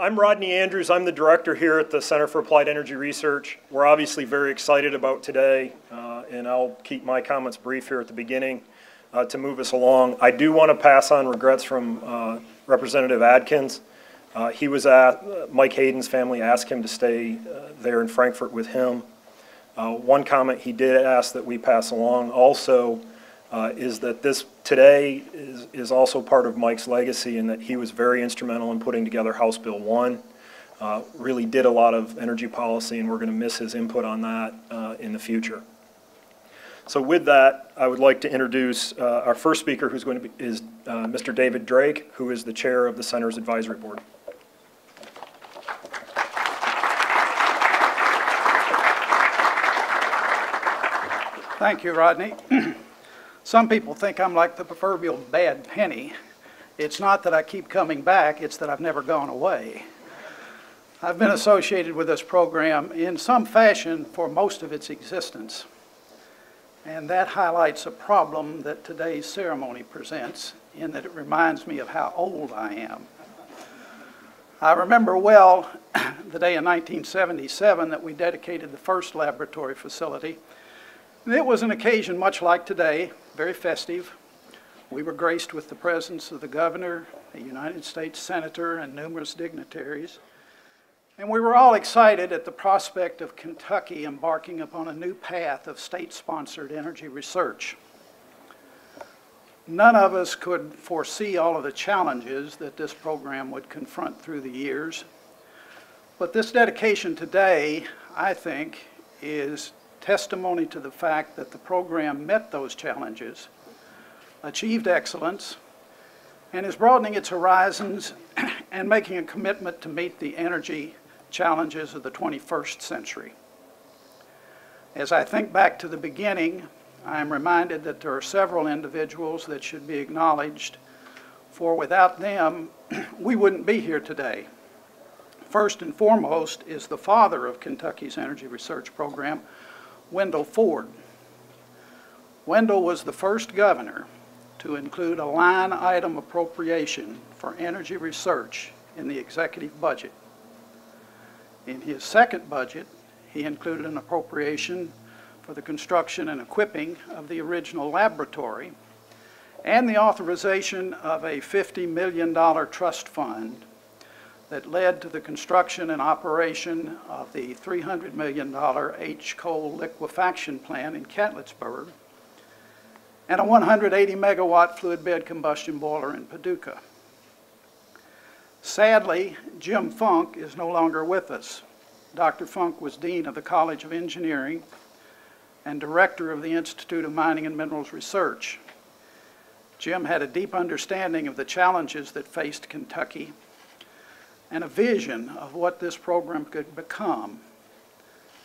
I'm Rodney Andrews. I'm the director here at the Center for Applied Energy Research. We're obviously very excited about today, and I'll keep my comments brief here at the beginning to move us along. I do want to pass on regrets from Representative Adkins. Mike Hayden's family asked him to stay there in Frankfurt with him. One comment he did ask that we pass along also is that this today is also part of Mike's legacy, in that he was very instrumental in putting together House Bill 1, really did a lot of energy policy, and we're going to miss his input on that in the future. So with that, I would like to introduce our first speaker, who's going to be Mr. David Drake, who is the chair of the Center's Advisory Board. Thank you, Rodney. Some people think I'm like the proverbial bad penny. It's not that I keep coming back, it's that I've never gone away. I've been associated with this program in some fashion for most of its existence. And that highlights a problem that today's ceremony presents, in that it reminds me of how old I am. I remember well the day in 1977 that we dedicated the first laboratory facility. It was an occasion much like today, very festive. We were graced with the presence of the governor, a United States senator, and numerous dignitaries. And we were all excited at the prospect of Kentucky embarking upon a new path of state-sponsored energy research. None of us could foresee all of the challenges that this program would confront through the years. But this dedication today, I think, is testimony to the fact that the program met those challenges, achieved excellence, and is broadening its horizons and making a commitment to meet the energy challenges of the 21st century. As I think back to the beginning, I am reminded that there are several individuals that should be acknowledged, for without them, we wouldn't be here today. First and foremost is the father of Kentucky's energy research program, Wendell Ford. Wendell was the first governor to include a line item appropriation for energy research in the executive budget. In his second budget, he included an appropriation for the construction and equipping of the original laboratory and the authorization of a $50 million trust fund that led to the construction and operation of the $300 million H-coal liquefaction plant in Catletsburg and a 180 megawatt fluid bed combustion boiler in Paducah. Sadly, Jim Funk is no longer with us. Dr. Funk was Dean of the College of Engineering and Director of the Institute of Mining and Minerals Research. Jim had a deep understanding of the challenges that faced Kentucky and a vision of what this program could become.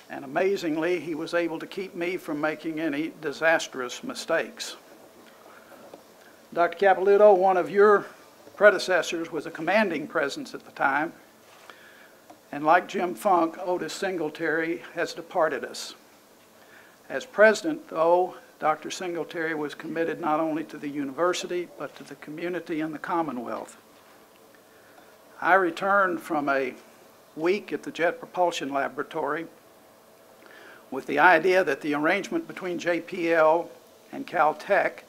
And amazingly, he was able to keep me from making any disastrous mistakes. Dr. Capilouto, one of your predecessors, was a commanding presence at the time. And like Jim Funk, Otis Singletary has departed us. As president, though, Dr. Singletary was committed not only to the university, but to the community and the Commonwealth. I returned from a week at the Jet Propulsion Laboratory with the idea that the arrangement between JPL and Caltech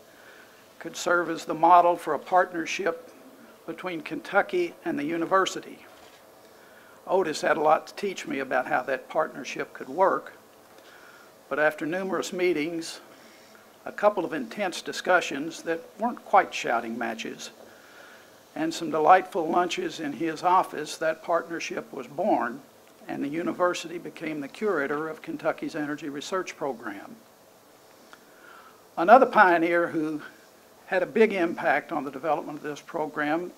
could serve as the model for a partnership between Kentucky and the university. Otis had a lot to teach me about how that partnership could work, but after numerous meetings, a couple of intense discussions that weren't quite shouting matches, and some delightful lunches in his office, that partnership was born, and the university became the curator of Kentucky's energy research program. Another pioneer who had a big impact on the development of this program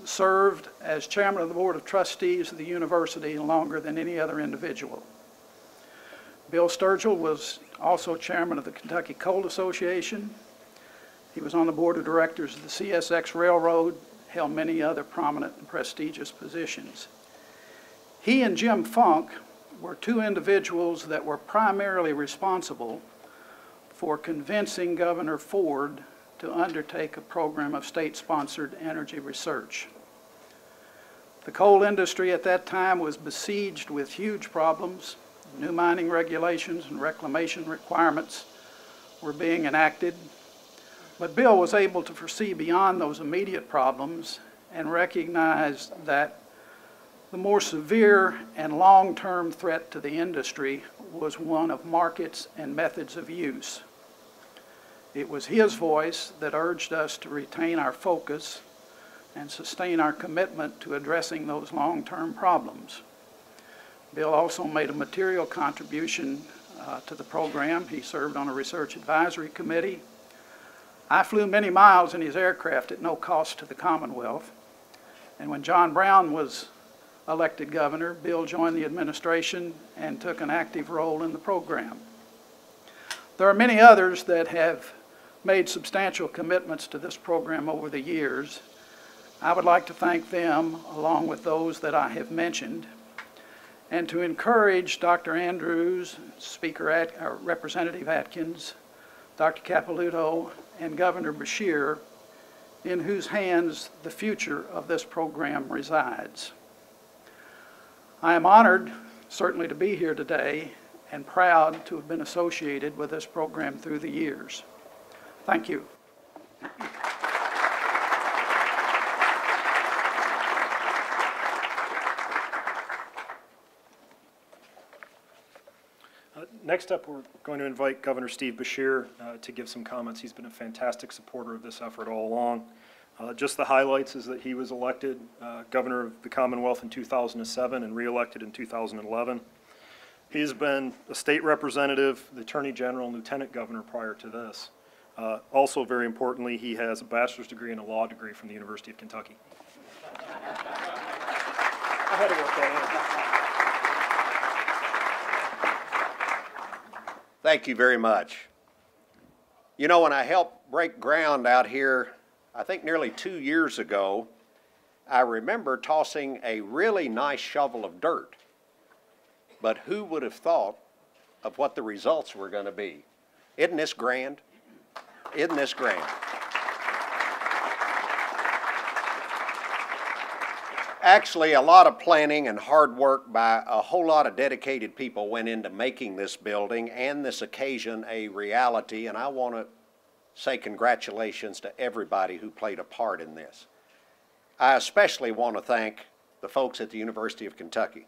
served as chairman of the board of trustees of the university longer than any other individual. Bill Sturgill was also chairman of the Kentucky Coal Association. He was on the board of directors of the CSX Railroad, held many other prominent and prestigious positions. He and Jim Funk were two individuals that were primarily responsible for convincing Governor Ford to undertake a program of state-sponsored energy research. The coal industry at that time was besieged with huge problems. New mining regulations and reclamation requirements were being enacted. But Bill was able to foresee beyond those immediate problems and recognize that the more severe and long-term threat to the industry was one of markets and methods of use. It was his voice that urged us to retain our focus and sustain our commitment to addressing those long-term problems. Bill also made a material contribution to the program. He served on a research advisory committee. I flew many miles in his aircraft at no cost to the Commonwealth. And when John Brown was elected governor, Bill joined the administration and took an active role in the program. There are many others that have made substantial commitments to this program over the years. I would like to thank them, along with those that I have mentioned, and to encourage Dr. Andrews, Representative Atkins, Dr. Capilouto, and Governor Beshear, in whose hands the future of this program resides. I am honored, certainly, to be here today and proud to have been associated with this program through the years. Thank you. Next up, we're going to invite Governor Steve Beshear to give some comments. He's been a fantastic supporter of this effort all along. Just the highlights is that he was elected governor of the Commonwealth in 2007 and re-elected in 2011. He has been a state representative, the attorney general, and lieutenant governor prior to this. Also, very importantly, he has a bachelor's degree and a law degree from the University of Kentucky. I had to work that in. Thank you very much. You know, when I helped break ground out here, I think nearly 2 years ago, I remember tossing a really nice shovel of dirt. But who would have thought of what the results were going to be? Isn't this grand? Isn't this grand? Actually, a lot of planning and hard work by a whole lot of dedicated people went into making this building and this occasion a reality, and I want to say congratulations to everybody who played a part in this. I especially want to thank the folks at the University of Kentucky,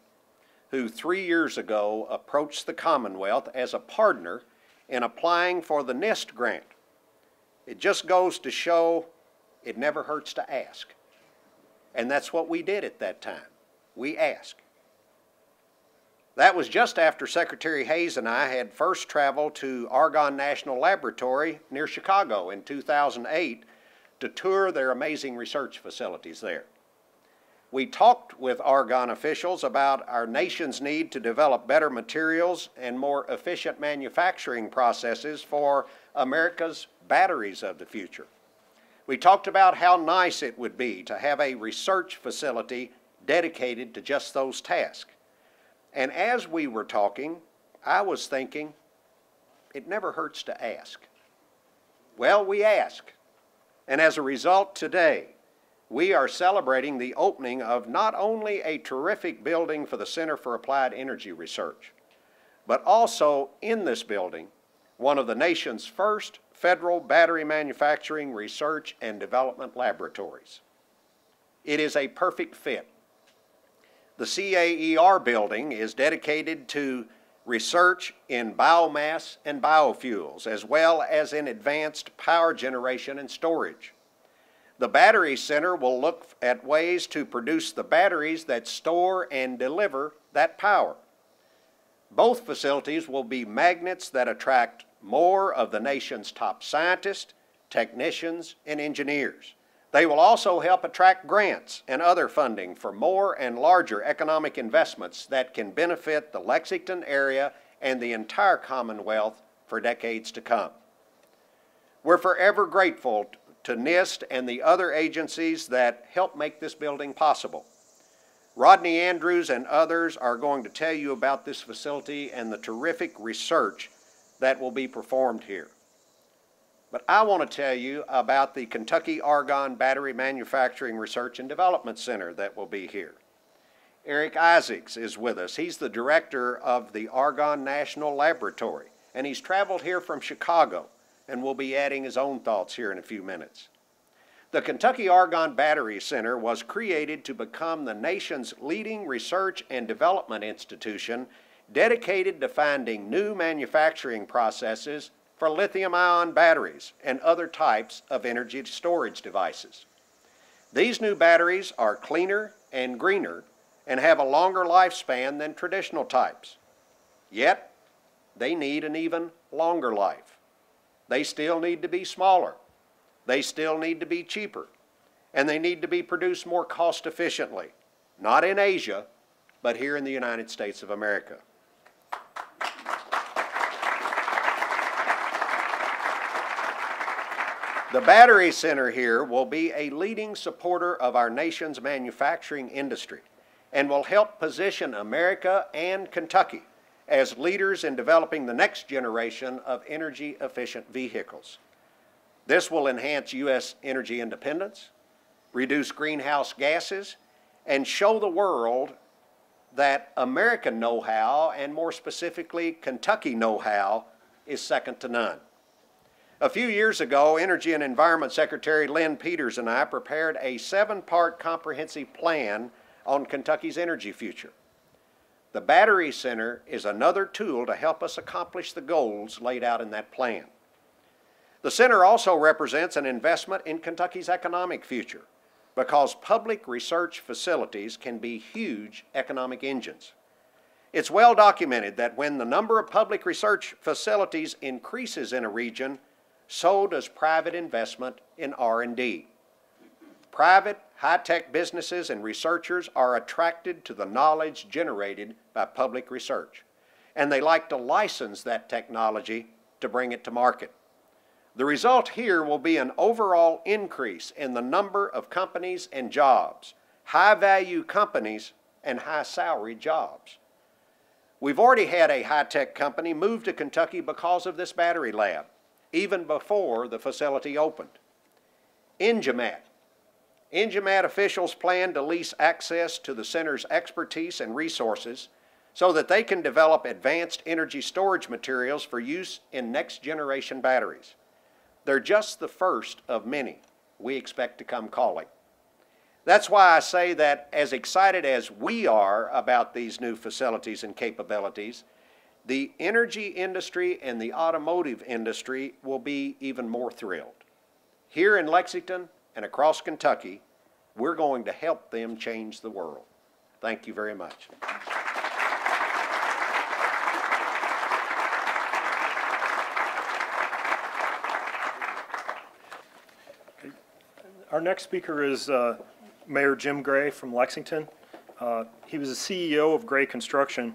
who 3 years ago approached the Commonwealth as a partner in applying for the NIST grant. It just goes to show it never hurts to ask. And that's what we did at that time. We asked. That was just after Secretary Hayes and I had first traveled to Argonne National Laboratory near Chicago in 2008 to tour their amazing research facilities there. We talked with Argonne officials about our nation's need to develop better materials and more efficient manufacturing processes for America's batteries of the future. We talked about how nice it would be to have a research facility dedicated to just those tasks. And as we were talking, I was thinking, it never hurts to ask. Well, we asked. And as a result, today, we are celebrating the opening of not only a terrific building for the Center for Applied Energy Research, but also in this building, one of the nation's first federal battery manufacturing research and development laboratories. It is a perfect fit. The CAER building is dedicated to research in biomass and biofuels, as well as in advanced power generation and storage. The Battery Center will look at ways to produce the batteries that store and deliver that power. Both facilities will be magnets that attract more of the nation's top scientists, technicians, and engineers. They will also help attract grants and other funding for more and larger economic investments that can benefit the Lexington area and the entire Commonwealth for decades to come. We're forever grateful to NIST and the other agencies that help make this building possible. Rodney Andrews and others are going to tell you about this facility and the terrific research that will be performed here. But I want to tell you about the Kentucky Argonne Battery Manufacturing Research and Development Center that will be here. Eric Isaacs is with us. He's the director of the Argonne National Laboratory, and he's traveled here from Chicago and will be adding his own thoughts here in a few minutes. The Kentucky Argonne Battery Center was created to become the nation's leading research and development institution dedicated to finding new manufacturing processes for lithium-ion batteries and other types of energy storage devices. These new batteries are cleaner and greener and have a longer lifespan than traditional types. Yet, they need an even longer life. They still need to be smaller. They still need to be cheaper. And they need to be produced more cost efficiently, not in Asia, but here in the United States of America. The Battery Center here will be a leading supporter of our nation's manufacturing industry and will help position America and Kentucky as leaders in developing the next generation of energy-efficient vehicles. This will enhance U.S. energy independence, reduce greenhouse gases, and show the world that American know-how, and more specifically Kentucky know-how, is second to none. A few years ago, Energy and Environment Secretary Lynn Peters and I prepared a 7-part comprehensive plan on Kentucky's energy future. The Battery Center is another tool to help us accomplish the goals laid out in that plan. The center also represents an investment in Kentucky's economic future because public research facilities can be huge economic engines. It's well documented that when the number of public research facilities increases in a region, so does private investment in R&D. Private, high-tech businesses and researchers are attracted to the knowledge generated by public research, and they like to license that technology to bring it to market. The result here will be an overall increase in the number of companies and jobs, high-value companies and high-salary jobs. We've already had a high-tech company move to Kentucky because of this battery lab, even before the facility opened. Engimat officials plan to lease access to the center's expertise and resources so that they can develop advanced energy storage materials for use in next-generation batteries. They're just the first of many we expect to come calling. That's why I say that as excited as we are about these new facilities and capabilities, the energy industry and the automotive industry will be even more thrilled. Here in Lexington and across Kentucky, we're going to help them change the world. Thank you very much. Our next speaker is Mayor Jim Gray from Lexington. He was the CEO of Gray Construction,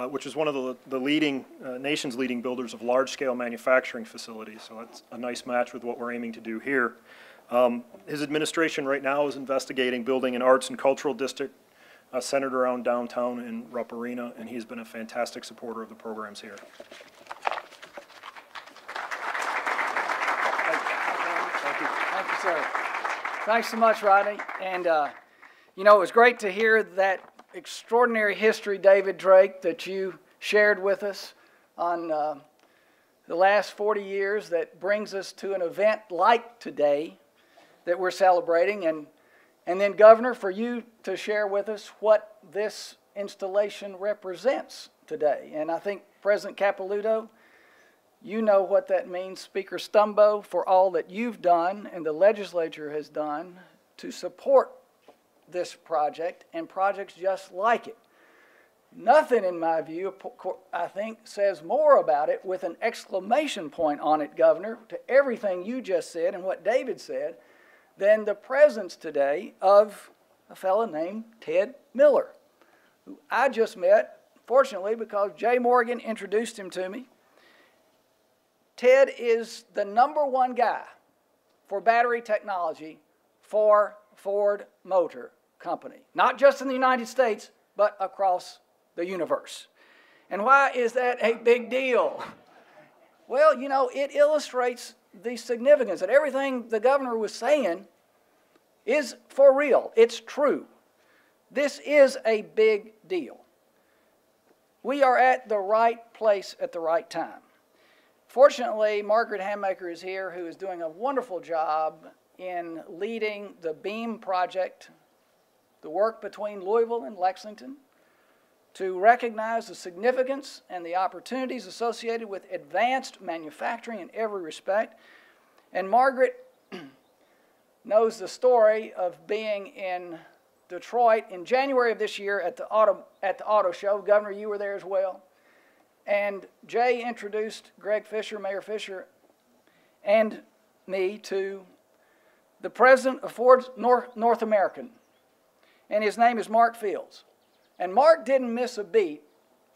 which is one of the leading, nation's leading builders of large-scale manufacturing facilities. So that's a nice match with what we're aiming to do here. His administration right now is investigating building an arts and cultural district centered around downtown in Rupp Arena, and he's been a fantastic supporter of the programs here. Thank you, sir. Thanks so much, Rodney. And, you know, it was great to hear that extraordinary history, David Drake, that you shared with us on the last 40 years that brings us to an event like today that we're celebrating. And then, Governor, for you to share with us what this installation represents today. And I think President Capilouto, you know what that means. Speaker Stumbo, for all that you've done and the legislature has done to support this project and projects just like it. Nothing, in my view, I think, says more about it with an exclamation point on it, Governor, to everything you just said and what David said, than the presence today of a fellow named Ted Miller, who I just met, fortunately, because Jay Morgan introduced him to me. Ted is the #1 guy for battery technology for Ford Motor Company, not just in the United States, but across the universe. And why is that a big deal? Well, you know, it illustrates the significance that everything the governor was saying is for real. It's true. This is a big deal. We are at the right place at the right time. Fortunately, Margaret Hammaker is here, who is doing a wonderful job in leading the BEAM project, the work between Louisville and Lexington, to recognize the significance and the opportunities associated with advanced manufacturing in every respect. And Margaret knows the story of being in Detroit in January of this year at the auto show. Governor, you were there as well. And Jay introduced Greg Fisher, Mayor Fisher, and me to the president of Ford North American. And his name is Mark Fields. And Mark didn't miss a beat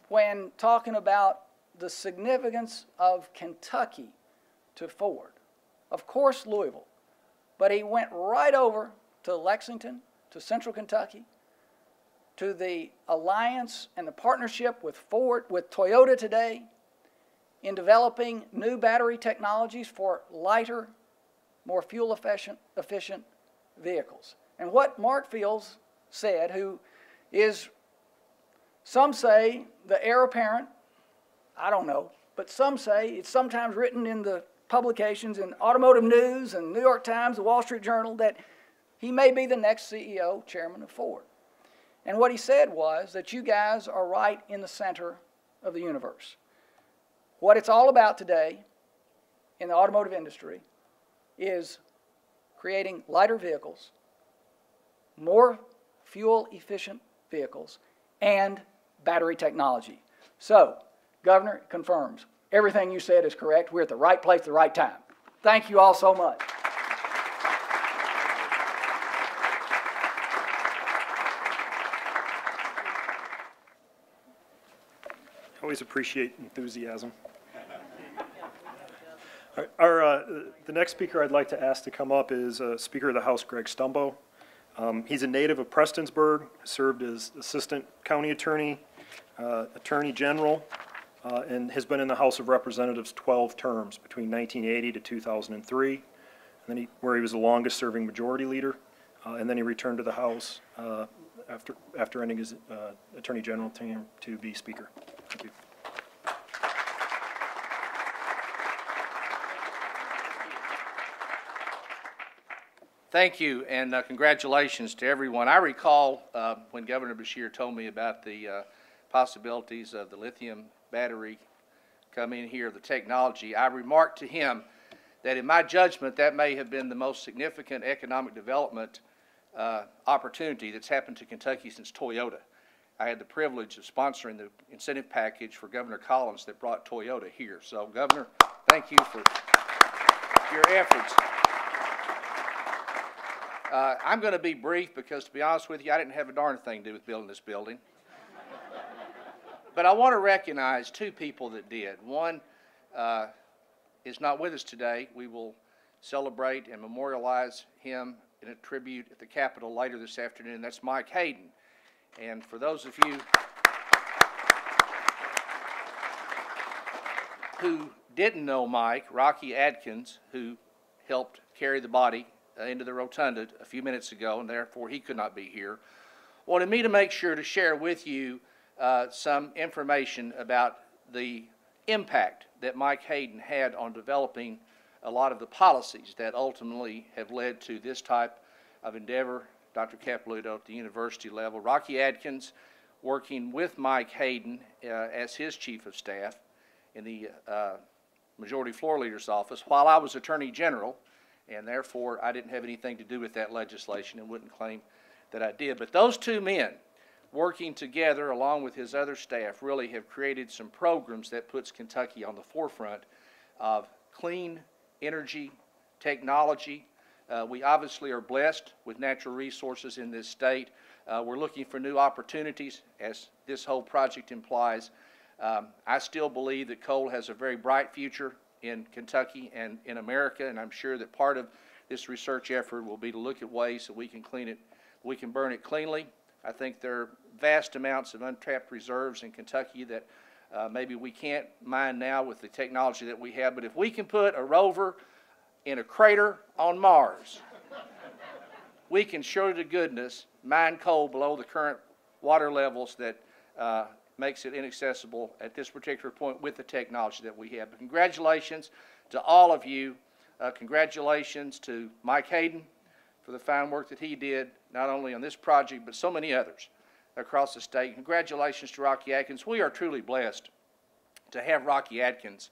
when talking about the significance of Kentucky to Ford. Of course, Louisville. But he went right over to Lexington, to Central Kentucky, to the alliance and the partnership with Ford, with Toyota today, in developing new battery technologies for lighter, more fuel efficient vehicles. And what Mark Fields said, who is, some say, the heir apparent, I don't know, but some say it's sometimes written in the publications in Automotive News and New York Times, the Wall Street Journal, that he may be the next CEO, chairman of Ford. And what he said was that you guys are right in the center of the universe. What it's all about today in the automotive industry is creating lighter vehicles, more fuel-efficient vehicles, and battery technology. So, Governor confirms everything you said is correct. We're at the right place at the right time. Thank you all so much. Always appreciate enthusiasm. The next speaker I'd like to ask to come up is Speaker of the House, Greg Stumbo. He's a native of Prestonsburg, served as Assistant County Attorney, Attorney General, and has been in the House of Representatives 12 terms between 1980 to 2003, and then where he was the longest serving Majority Leader, and then he returned to the House after ending his Attorney General term to be Speaker. Thank you. Thank you, and congratulations to everyone. I recall when Governor Beshear told me about the possibilities of the lithium battery coming here, the technology, I remarked to him that in my judgment that may have been the most significant economic development opportunity that's happened to Kentucky since Toyota. I had the privilege of sponsoring the incentive package for Governor Collins that brought Toyota here. So, Governor, thank you for your efforts. I'm going to be brief because, to be honest with you, I didn't have a darn thing to do with building this building. But I want to recognize two people that did. One is not with us today. We will celebrate and memorialize him in a tribute at the Capitol later this afternoon. That's Mike Hayden. And for those of you who didn't know Mike, Rocky Adkins, who helped carry the body into the rotunda a few minutes ago, and therefore he could not be here, wanted me to make sure to share with you some information about the impact that Mike Hayden had on developing a lot of the policies that ultimately have led to this type of endeavor. Dr. Capilouto at the university level, Rocky Adkins working with Mike Hayden as his chief of staff in the Majority Floor Leader's office while I was Attorney General, and therefore I didn't have anything to do with that legislation and wouldn't claim that I did. But those two men working together along with his other staff really have created some programs that puts Kentucky on the forefront of clean energy technology. We obviously are blessed with natural resources in this state. We're looking for new opportunities, as this whole project implies. I still believe that coal has a very bright future in Kentucky and in America, and I'm sure that part of this research effort will be to look at ways that we can clean it, we can burn it cleanly. I think there are vast amounts of untapped reserves in Kentucky that maybe we can't mine now with the technology that we have, but if we can put a rover in a crater on Mars, we can surely to goodness mine coal below the current water levels that makes it inaccessible at this particular point with the technology that we have. But congratulations to all of you. Congratulations to Mike Hayden for the fine work that he did, not only on this project, but so many others across the state. Congratulations to Rocky Adkins. We are truly blessed to have Rocky Adkins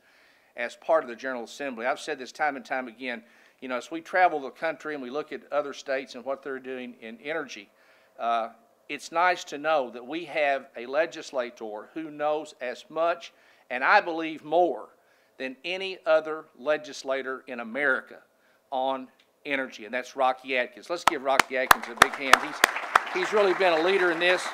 as part of the General Assembly. I've said this time and time again, you know, as we travel the country and we look at other states and what they're doing in energy, it's nice to know that we have a legislator who knows as much, and I believe more, than any other legislator in America on energy, and that's Rocky Adkins. Let's give Rocky Adkins a big hand. He's really been a leader in this.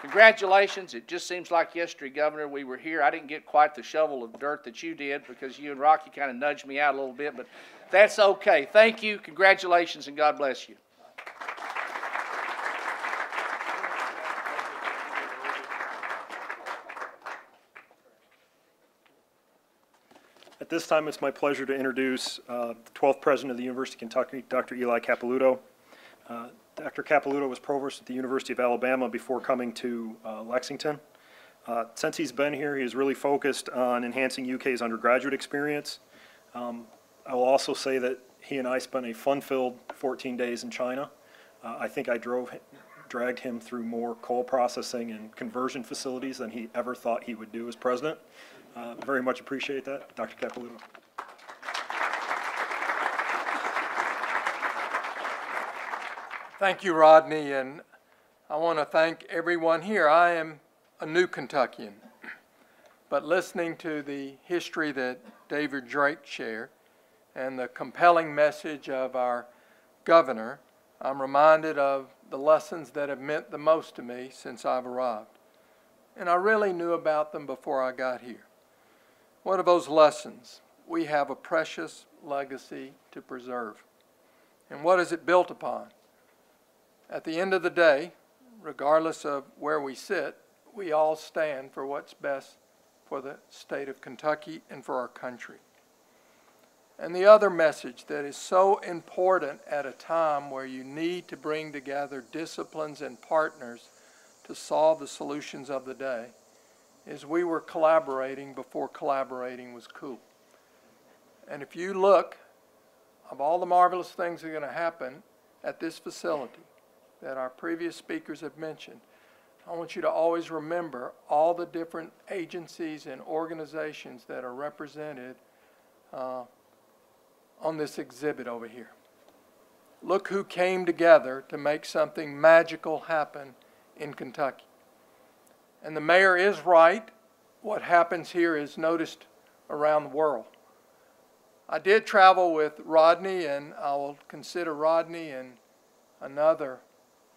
Congratulations. It just seems like yesterday, Governor, we were here. I didn't get quite the shovel of dirt that you did because you and Rocky kind of nudged me out a little bit, but that's okay. Thank you, congratulations, and God bless you. At this time, it's my pleasure to introduce the 12th President of the University of Kentucky, Dr. Eli Capilouto. Dr. Capilouto was Provost at the University of Alabama before coming to Lexington. Since he's been here, he has really focused on enhancing UK's undergraduate experience. I will also say that he and I spent a fun-filled 14 days in China. I think I dragged him through more coal processing and conversion facilities than he ever thought he would do as president. Very much appreciate that. Dr. Capilouto. Thank you, Rodney, and I want to thank everyone here. I am a new Kentuckian, but listening to the history that David Drake shared and the compelling message of our governor, I'm reminded of the lessons that have meant the most to me since I've arrived. And I really knew about them before I got here. What are those lessons? We have a precious legacy to preserve. And what is it built upon? At the end of the day, regardless of where we sit, we all stand for what's best for the state of Kentucky and for our country. And the other message that is so important at a time where you need to bring together disciplines and partners to solve the solutions of the day is we were collaborating before collaborating was cool. And if you look of all the marvelous things that are going to happen at this facility that our previous speakers have mentioned, I want you to always remember all the different agencies and organizations that are represented on this exhibit over here. Look who came together to make something magical happen in Kentucky. And the mayor is right. What happens here is noticed around the world. I did travel with Rodney, and I will consider Rodney and another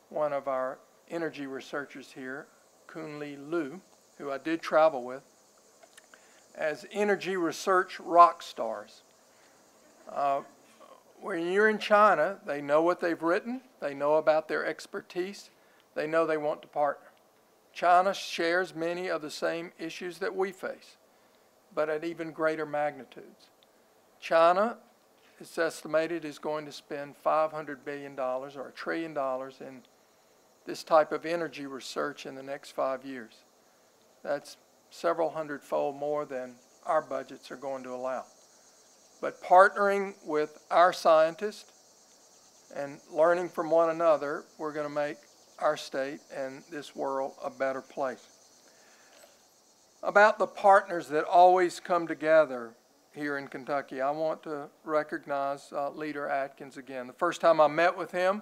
one of our energy researchers here, Kunli Liu, who I did travel with, as energy research rock stars. When you're in China, they know what they've written, they know about their expertise, they know they want to partner. China shares many of the same issues that we face, but at even greater magnitudes. China, it's estimated, is going to spend $500 billion or $1 trillion in this type of energy research in the next 5 years. That's several hundredfold more than our budgets are going to allow. But partnering with our scientists and learning from one another, we're going to make our state and this world a better place. About the partners that always come together here in Kentucky, I want to recognize Leader Adkins again. The first time I met with him,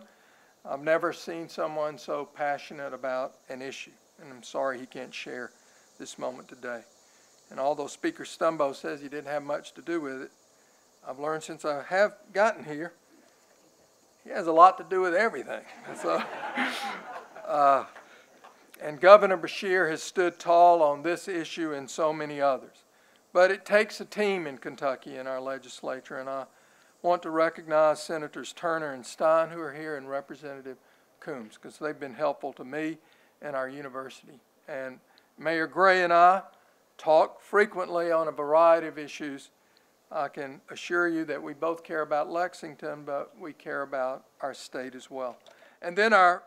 I've never seen someone so passionate about an issue, and I'm sorry he can't share this moment today. And although Speaker Stumbo says he didn't have much to do with it, I've learned since I have gotten here, he has a lot to do with everything. So, and Governor Beshear has stood tall on this issue and so many others. But it takes a team in Kentucky in our legislature, and I want to recognize Senators Turner and Stein who are here and Representative Coombs because they've been helpful to me and our university. And Mayor Gray and I talk frequently on a variety of issues I can assure you that we both care about Lexington, but we care about our state as well. And then our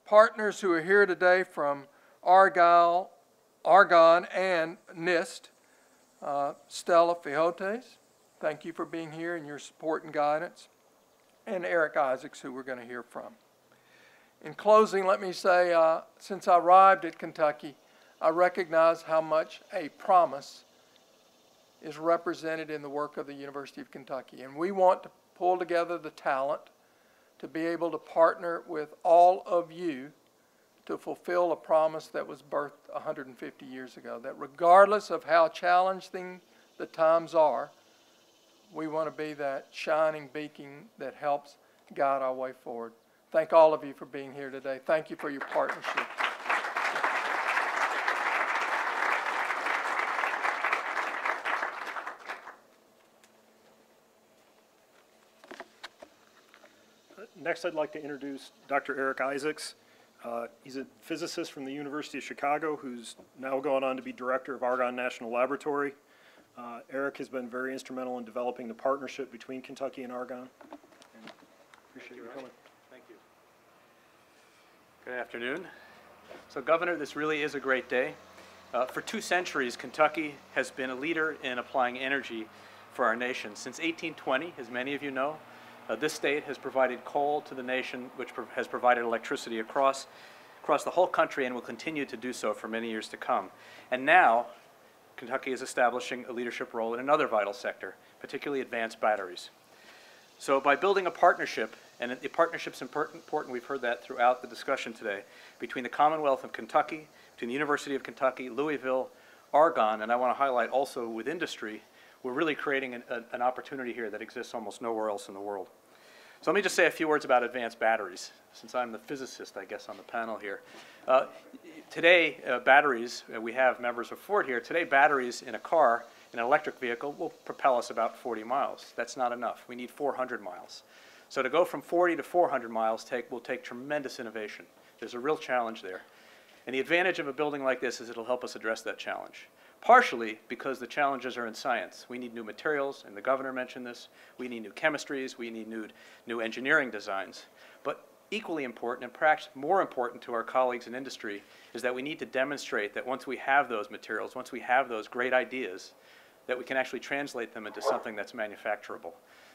partners who are here today from Argonne and NIST, Stella, Fiotes, thank you for being here and your support and guidance, and Eric Isaacs, who we're going to hear from. In closing, let me say, since I arrived at Kentucky, I recognize how much a promise is represented in the work of the University of Kentucky. And we want to pull together the talent to be able to partner with all of you to fulfill a promise that was birthed 150 years ago, that regardless of how challenging the times are, we want to be that shining beacon that helps guide our way forward. Thank all of you for being here today. Thank you for your partnership. Next, I'd like to introduce Dr. Eric Isaacs. He's a physicist from the University of Chicago who's now gone on to be director of Argonne National Laboratory. Eric has been very instrumental in developing the partnership between Kentucky and Argonne. And appreciate you coming. Thank you. Good afternoon. So, Governor, this really is a great day. For 2 centuries, Kentucky has been a leader in applying energy for our nation. Since 1820, as many of you know, this state has provided coal to the nation, which has provided electricity across the whole country and will continue to do so for many years to come. And now, Kentucky is establishing a leadership role in another vital sector, particularly advanced batteries. So by building a partnership, and the partnership's important, we've heard that throughout the discussion today, between the Commonwealth of Kentucky, between the University of Kentucky, Louisville, Argonne, and I want to highlight also with industry, we're really creating an opportunity here that exists almost nowhere else in the world. So let me just say a few words about advanced batteries, since I'm the physicist, I guess, on the panel here. Today, batteries, we have members of Ford here, today batteries in a car, in an electric vehicle, will propel us about 40 miles. That's not enough. We need 400 miles. So to go from 40 to 400 miles will take tremendous innovation. There's a real challenge there. And the advantage of a building like this is it'll help us address that challenge. Partially because the challenges are in science. We need new materials, and the governor mentioned this. We need new chemistries. We need new engineering designs. But equally important, and perhaps more important to our colleagues in industry, is that we need to demonstrate that once we have those materials, once we have those great ideas, that we can actually translate them into something that's manufacturable.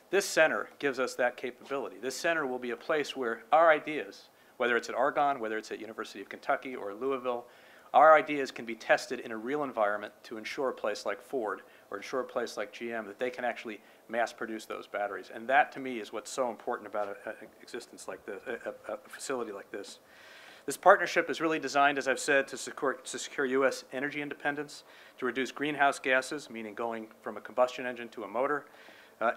This center gives us that capability. This center will be a place where our ideas, whether it's at Argonne, whether it's at University of Kentucky or Louisville, our ideas can be tested in a real environment to ensure a place like Ford or ensure a place like GM that they can actually mass produce those batteries. And that, to me, is what's so important about an existence like this, a facility like this. This partnership is really designed, as I've said, to secure U.S. energy independence, to reduce greenhouse gases, meaning going from a combustion engine to a motor,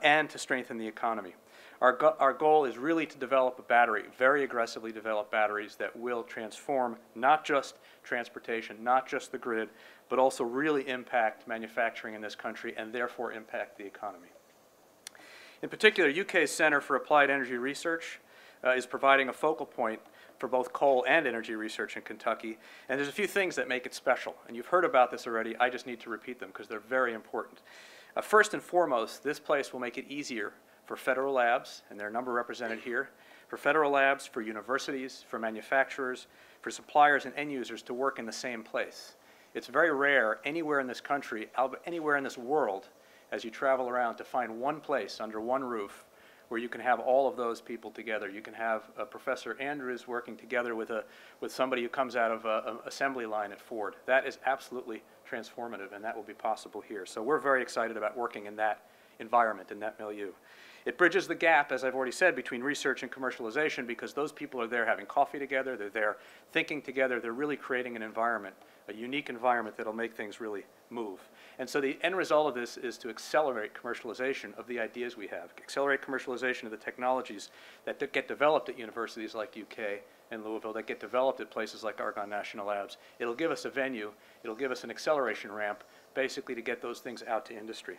and to strengthen the economy. Our goal is really to develop a battery, very aggressively develop batteries that will transform not just transportation, not just the grid, but also really impact manufacturing in this country and therefore impact the economy. In particular, UK's Center for Applied Energy Research is providing a focal point for both coal and energy research in Kentucky. And there's a few things that make it special. And you've heard about this already. I just need to repeat them because they're very important. First and foremost, this place will make it easier for federal labs, and there are a number represented here, for federal labs, for universities, for manufacturers, for suppliers and end users to work in the same place. It's very rare anywhere in this country, anywhere in this world, as you travel around, to find one place under one roof where you can have all of those people together. You can have Professor Andrews working together with somebody who comes out of an assembly line at Ford. That is absolutely transformative, and that will be possible here. So we're very excited about working in that environment, in that milieu. It bridges the gap, as I've already said, between research and commercialization because those people are there having coffee together, they're there thinking together, they're really creating an environment, a unique environment that'll make things really move. And so the end result of this is to accelerate commercialization of the ideas we have, accelerate commercialization of the technologies that get developed at universities like UK and Louisville, that get developed at places like Argonne National Labs. It'll give us a venue, it'll give us an acceleration ramp, basically to get those things out to industry.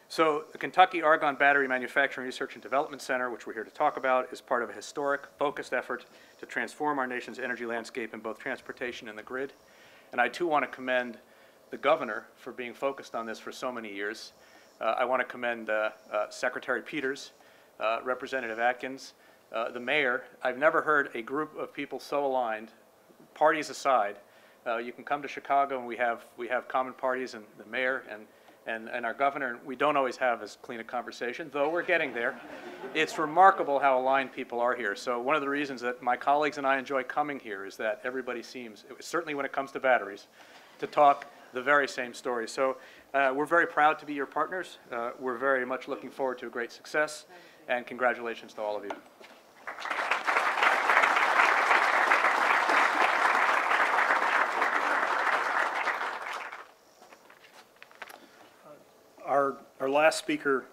So the Kentucky Argonne Battery Manufacturing Research and Development Center, which we're here to talk about, is part of a historic, focused effort to transform our nation's energy landscape in both transportation and the grid. And I too want to commend the governor for being focused on this for so many years. I want to commend Secretary Peters, Representative Atkins, the mayor. I've never heard a group of people so aligned, parties aside. You can come to Chicago and we have common parties, and the mayor and our governor, we don't always have as clean a conversation, though we're getting there. It's remarkable how aligned people are here. So one of the reasons that my colleagues and I enjoy coming here is that everybody seems, certainly when it comes to batteries, to talk the very same story. So we're very proud to be your partners. We're very much looking forward to a great success, and congratulations to all of you. Our last speaker,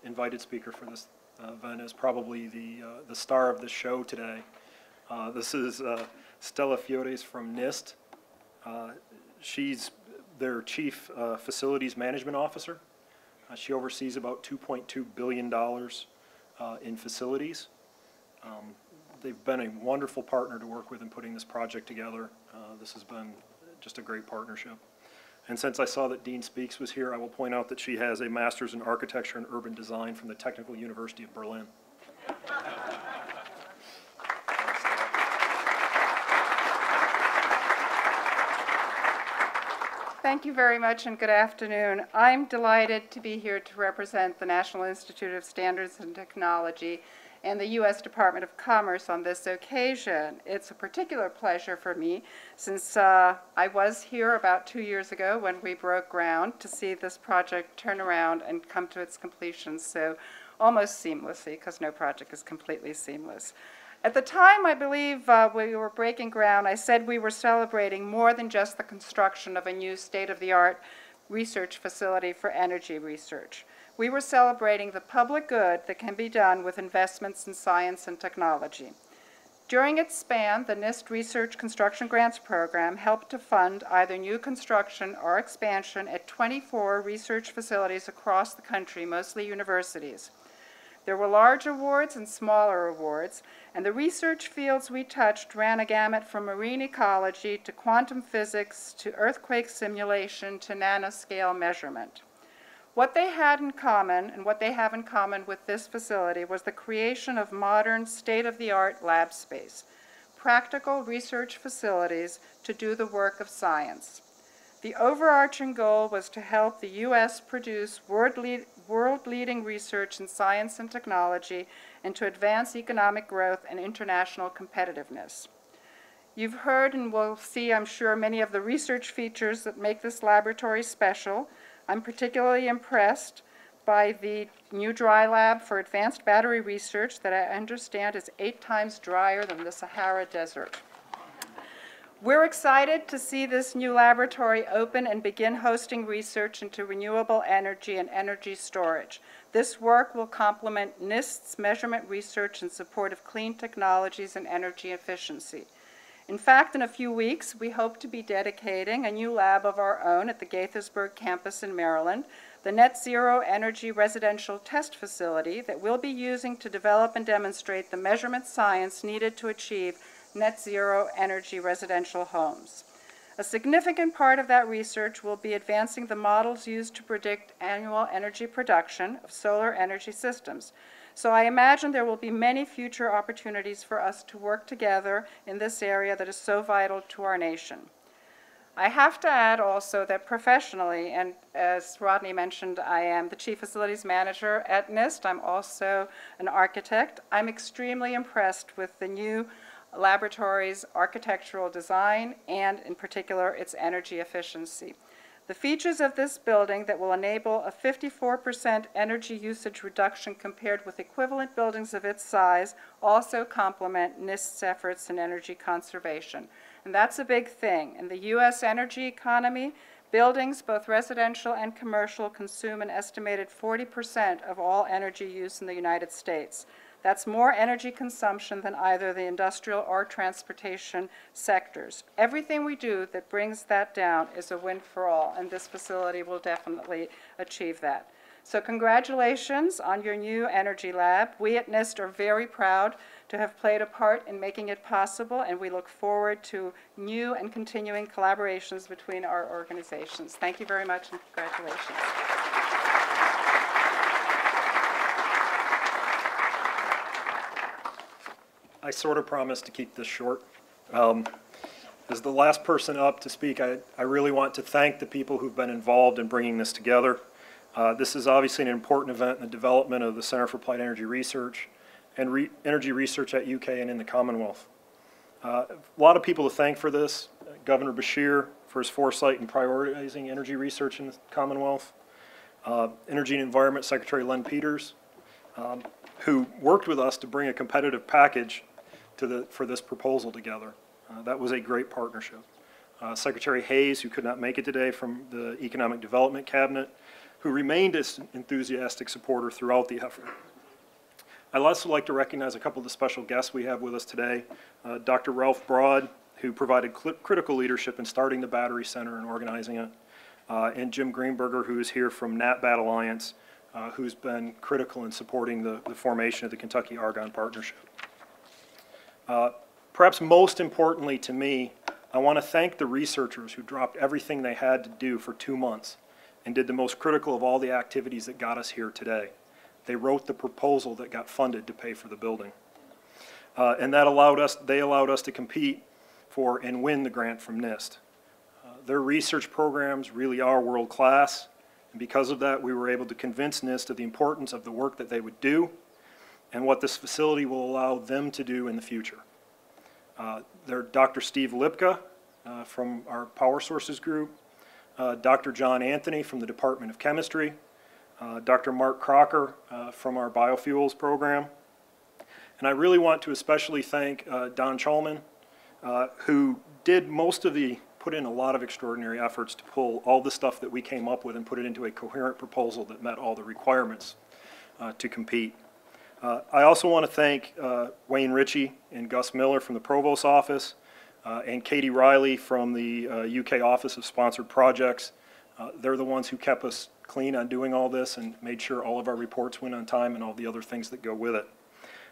invited speaker for this event, is probably the star of the show today. This is Stella Fiotes from NIST. She's their Chief Facilities Management Officer. She oversees about $2.2 billion in facilities. They've been a wonderful partner to work with in putting this project together. This has been just a great partnership. And since I saw that Dean Speaks was here, I will point out that she has a Master's in Architecture and Urban Design from the Technical University of Berlin. Thank you very much and good afternoon. I'm delighted to be here to represent the National Institute of Standards and Technology and the U.S. Department of Commerce on this occasion. It's a particular pleasure for me since I was here about 2 years ago when we broke ground to see this project turn around and come to its completion so almost seamlessly, because no project is completely seamless. At the time, I believe, we were breaking ground, I said we were celebrating more than just the construction of a new state-of-the-art research facility for energy research. We were celebrating the public good that can be done with investments in science and technology. During its span, the NIST Research Construction Grants Program helped to fund either new construction or expansion at 24 research facilities across the country, mostly universities. There were large awards and smaller awards, and the research fields we touched ran a gamut from marine ecology to quantum physics to earthquake simulation to nanoscale measurement. What they had in common, and what they have in common with this facility, was the creation of modern, state-of-the-art lab space, practical research facilities to do the work of science. The overarching goal was to help the U.S. produce world-leading research in science and technology and to advance economic growth and international competitiveness. You've heard and will see, I'm sure, many of the research features that make this laboratory special. I'm particularly impressed by the new dry lab for advanced battery research that I understand is 8 times drier than the Sahara Desert. We're excited to see this new laboratory open and begin hosting research into renewable energy and energy storage. This work will complement NIST's measurement research in support of clean technologies and energy efficiency. In fact, in a few weeks, we hope to be dedicating a new lab of our own at the Gaithersburg campus in Maryland, the Net Zero Energy Residential Test Facility that we'll be using to develop and demonstrate the measurement science needed to achieve net zero energy residential homes. A significant part of that research will be advancing the models used to predict annual energy production of solar energy systems. So I imagine there will be many future opportunities for us to work together in this area that is so vital to our nation. I have to add also that professionally, and as Rodney mentioned, I am the Chief Facilities Manager at NIST. I'm also an architect. I'm extremely impressed with the new laboratory's architectural design and, in particular, its energy efficiency. The features of this building that will enable a 54% energy usage reduction compared with equivalent buildings of its size also complement NIST's efforts in energy conservation. And that's a big thing. In the U.S. energy economy, buildings, both residential and commercial, consume an estimated 40% of all energy use in the United States. That's more energy consumption than either the industrial or transportation sectors. Everything we do that brings that down is a win for all, and this facility will definitely achieve that. So congratulations on your new energy lab. We at NIST are very proud to have played a part in making it possible, and we look forward to new and continuing collaborations between our organizations. Thank you very much, and congratulations. I sort of promised to keep this short. As the last person up to speak, I really want to thank the people who've been involved in bringing this together. This is obviously an important event in the development of the Center for Applied Energy Research and energy research at UK and in the Commonwealth. A lot of people to thank for this. Governor Beshear for his foresight in prioritizing energy research in the Commonwealth. Energy and Environment Secretary Len Peters, who worked with us to bring a competitive package for this proposal together. That was a great partnership. Secretary Hayes, who could not make it today from the Economic Development Cabinet, who remained an enthusiastic supporter throughout the effort. I'd also like to recognize a couple of the special guests we have with us today. Dr. Ralph Broad, who provided critical leadership in starting the Battery Center and organizing it, and Jim Greenberger, who is here from NatBat Alliance, who's been critical in supporting the formation of the Kentucky Argonne Partnership. Perhaps most importantly to me, I want to thank the researchers who dropped everything they had to do for 2 months and did the most critical of all the activities that got us here today. They wrote the proposal that got funded to pay for the building. And they allowed us to compete for and win the grant from NIST. Their research programs really are world-class, and because of that, we were able to convince NIST of the importance of the work that they would do and what this facility will allow them to do in the future. They're Dr. Steve Lipka from our Power Sources group, Dr. John Anthony from the Department of Chemistry, Dr. Mark Crocker from our biofuels program. And I really want to especially thank Don Chalman, who did put in a lot of extraordinary efforts to pull all the stuff that we came up with and put it into a coherent proposal that met all the requirements to compete. I also want to thank Wayne Ritchie and Gus Miller from the Provost's office and Katie Riley from the UK Office of Sponsored Projects. They're the ones who kept us clean on doing all this and made sure all of our reports went on time and all the other things that go with it.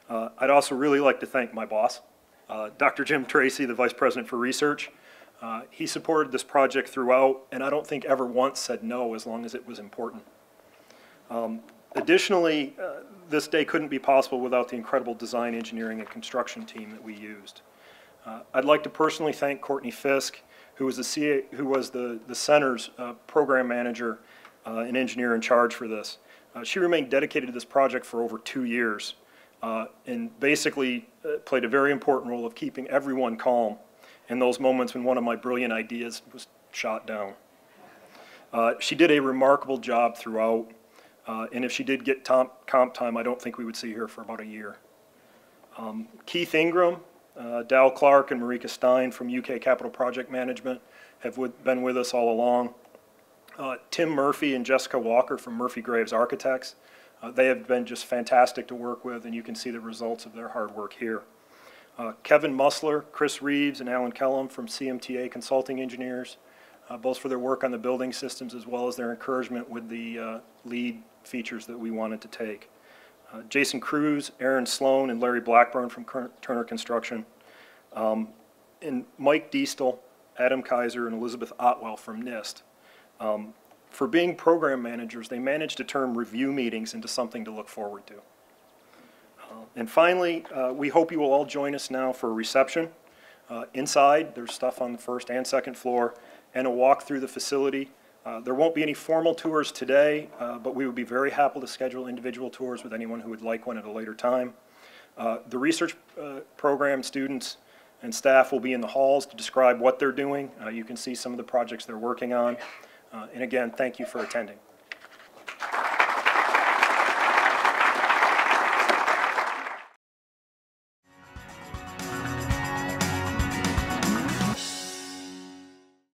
I'd also really like to thank my boss, Dr. Jim Tracy, the Vice President for Research. He supported this project throughout, and I don't think ever once said no as long as it was important. Additionally, this day couldn't be possible without the incredible design, engineering, and construction team that we used. I'd like to personally thank Courtney Fisk, who was the center's program manager and engineer in charge for this. She remained dedicated to this project for over 2 years and basically played a very important role of keeping everyone calm in those moments when one of my brilliant ideas was shot down. She did a remarkable job throughout. And if she did get comp time, I don't think we would see her for about a year. Keith Ingram, Dal Clark, and Marika Stein from UK Capital Project Management have been with us all along. Tim Murphy and Jessica Walker from Murphy Graves Architects. They have been just fantastic to work with, and you can see the results of their hard work here. Kevin Musler, Chris Reeves, and Alan Kellum from CMTA Consulting Engineers, both for their work on the building systems as well as their encouragement with the lead features that we wanted to take. Jason Cruz, Aaron Sloan, and Larry Blackburn from Turner Construction, and Mike Diestel, Adam Kaiser, and Elizabeth Otwell from NIST. For being program managers, they managed to turn review meetings into something to look forward to. And finally, we hope you will all join us now for a reception. Inside, there's stuff on the first and second floor, and a walk through the facility. There won't be any formal tours today, but we would be very happy to schedule individual tours with anyone who would like one at a later time. The research program students and staff will be in the halls to describe what they're doing. You can see some of the projects they're working on. And again, thank you for attending.